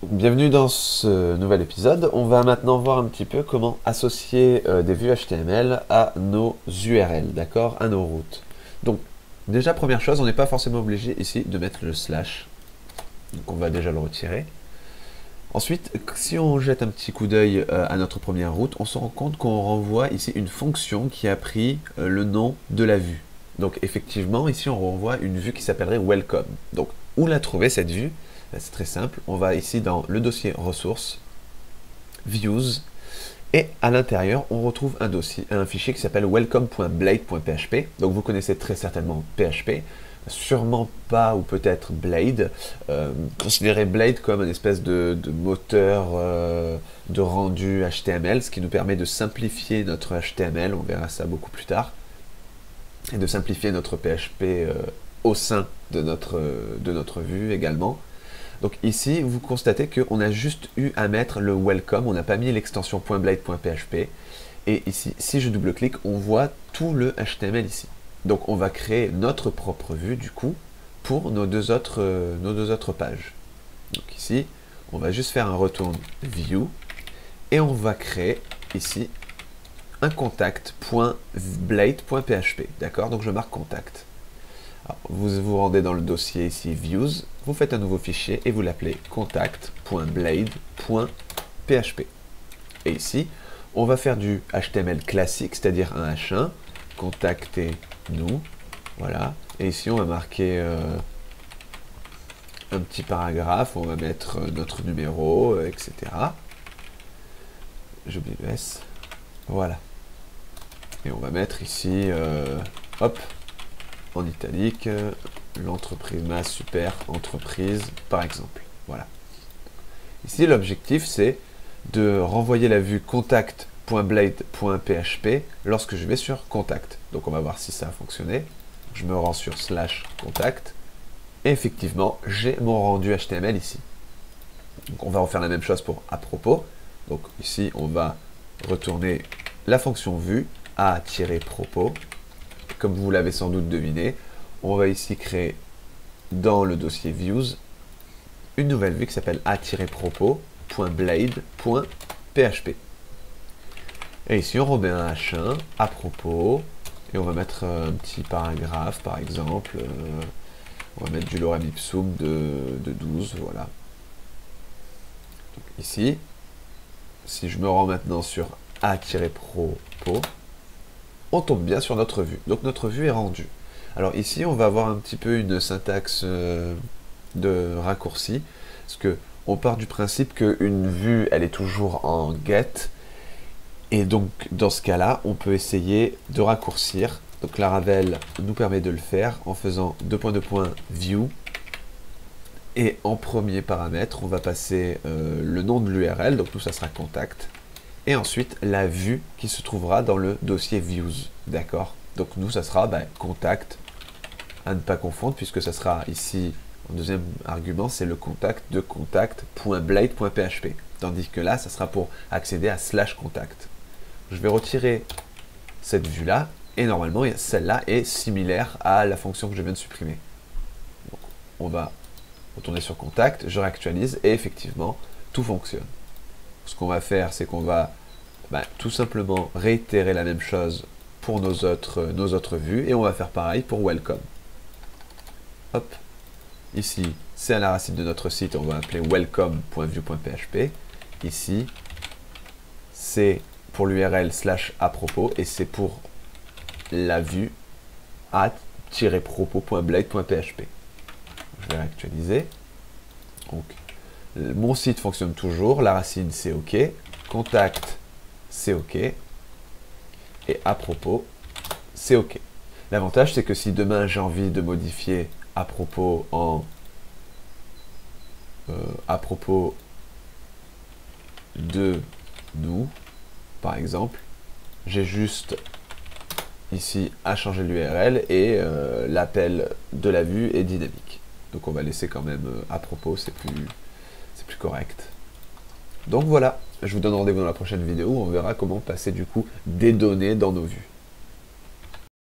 Bienvenue dans ce nouvel épisode. On va maintenant voir un petit peu comment associer des vues HTML à nos URL, d'accord, à nos routes. Donc, déjà, première chose, on n'est pas forcément obligé ici de mettre le slash. Donc, on va déjà le retirer. Ensuite, si on jette un petit coup d'œil à notre première route, on se rend compte qu'on renvoie ici une fonction qui a pris le nom de la vue. Donc, effectivement, ici, on renvoie une vue qui s'appellerait welcome. Donc, où la trouver cette vue? C'est très simple, on va ici dans le dossier ressources, views, et à l'intérieur, on retrouve un fichier qui s'appelle welcome.blade.php. Donc vous connaissez très certainement PHP, sûrement pas ou peut-être Blade. Considérez Blade comme une espèce de moteur de rendu HTML, ce qui nous permet de simplifier notre HTML, on verra ça beaucoup plus tard, et de simplifier notre PHP au sein de notre vue également. Donc ici, vous constatez qu'on a juste eu à mettre le welcome, on n'a pas mis l'extension .blade.php. Et ici, si je double-clique, on voit tout le HTML ici. Donc on va créer notre propre vue, du coup, pour nos deux autres pages. Donc ici, on va juste faire un retourne view, et on va créer ici un contact.blade.php. D'accord? Donc je marque contact. Alors, vous vous rendez dans le dossier ici views, vous faites un nouveau fichier et vous l'appelez contact.blade.php. Et ici, on va faire du HTML classique, c'est-à-dire un H1, contactez-nous, voilà. Et ici, on va marquer un petit paragraphe, on va mettre notre numéro, etc. J'oublie le S, voilà. Et on va mettre ici, hop, en italique, l'entreprise masse super entreprise par exemple. Voilà. Ici l'objectif c'est de renvoyer la vue contact.blade.php lorsque je vais sur contact. Donc on va voir si ça a fonctionné. Je me rends sur slash contact et effectivement j'ai mon rendu HTML ici. Donc on va refaire la même chose pour à propos. Donc ici on va retourner la fonction vue a-propos. Comme vous l'avez sans doute deviné, on va ici créer dans le dossier views une nouvelle vue qui s'appelle a-propos.blade.php. Et ici on remet un H1 à propos et on va mettre un petit paragraphe par exemple. On va mettre du lorem ipsum de 12, voilà. Donc ici, si je me rends maintenant sur a-propos, on tombe bien sur notre vue. Donc notre vue est rendue. Alors ici, on va avoir un petit peu une syntaxe de raccourci, parce que on part du principe qu'une vue, elle est toujours en get, et donc dans ce cas-là, on peut essayer de raccourcir. Donc Laravel nous permet de le faire en faisant view, et en premier paramètre, on va passer le nom de l'URL, donc nous ça sera contact, et ensuite la vue qui se trouvera dans le dossier views, d'accord? Donc nous ça sera contact, à ne pas confondre, puisque ça sera ici, en deuxième argument, c'est le contact de contact.blade.php, tandis que là, ça sera pour accéder à slash contact. Je vais retirer cette vue-là, et normalement, celle-là est similaire à la fonction que je viens de supprimer. Donc, on va retourner sur contact, je réactualise, et effectivement, tout fonctionne. Ce qu'on va faire, c'est qu'on va tout simplement réitérer la même chose pour nos autres vues, et on va faire pareil pour welcome. Hop, ici, c'est à la racine de notre site, on va appeler welcome.view.php. Ici, c'est pour l'URL slash à propos, et c'est pour la vue a-propos.blade.php. Je vais réactualiser. Donc, mon site fonctionne toujours, la racine c'est OK, contact c'est OK, et à propos c'est OK. L'avantage c'est que si demain j'ai envie de modifier à propos en à propos de nous, par exemple, j'ai juste ici à changer l'URL et l'appel de la vue est dynamique. Donc on va laisser quand même à propos, c'est plus correct. Donc voilà, je vous donne rendez-vous dans la prochaine vidéo où on verra comment passer du coup des données dans nos vues.